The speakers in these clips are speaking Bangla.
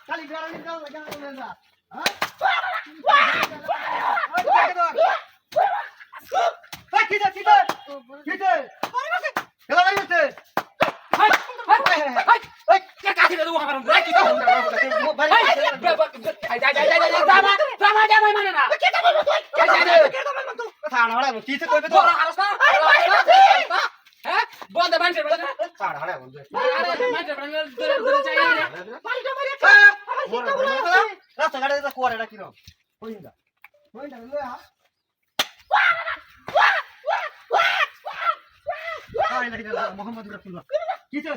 খালি বেড়ানি দাও লাগা বলেন না হ্যাঁ কি দে খেলা লাগছে ওই কে কাছে দে ওয়া করুন কি তো মানে না কথা না হড়া কি কইবে তো হ্যাঁ বন্ধ বানছে বলে ছাড় হড়া বন্ধু রাস্তা গাড়ি তো কোয়ারে না কিরম হইন্দা লয় হাই লাগি মোহাম্মদ রাসূলুল্লাহ কি তো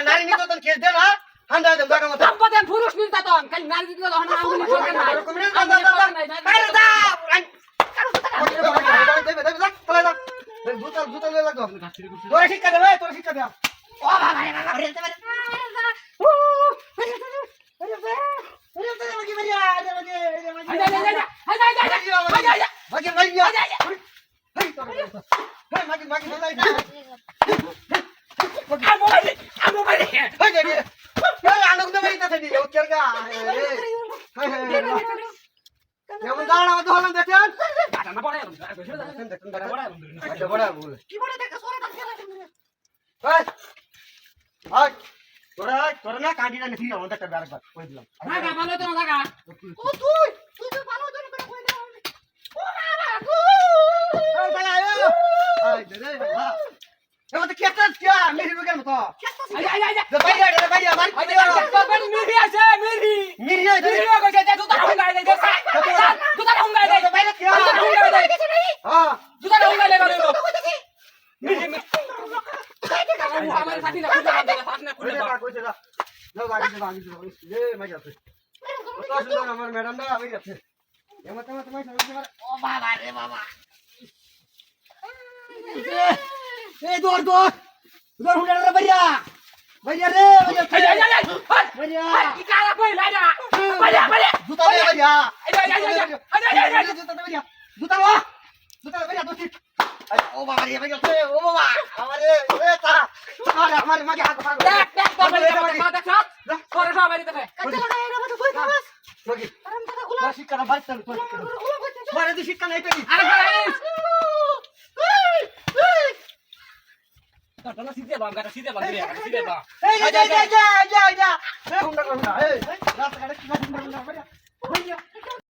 নারী নির্যাতন কেস দেন হ্যাঁ হান্ডা দেন জায়গা মতো পুরুষ নির্যাতন খালি নারী নির্যাতন আঙুলি সরকার তোরা শিক্ষা দেবে তোরা শিক্ষা দেয়া যেমন দাঁড়ান আমাদের হলাম দেখেন তোরা না কাটিটা নিয়ে ফিরে আমাদের একটা ব্যাপার কই দিলাম ভালো তো না আমার ম্যাডামটা হয়ে গেছে भैया रे भैया की काला कोई लाजा भैया जूता दे भैया जूता लो भैया दो सीट ओ बाबा रे भैया ओ बाबा हमारे ए ता हमारे मागे हाथ मारो देख तो भैया देख করে সব বাড়িতে থাকে कच्चा लगा रे मत कोई खास लगी बस शिक्षा ना बात चल तो मारे तो शिक्षा नहीं करी Karena siapa bang? Karena siapa bang? जा ए रास्ता काटे कितना सुंदर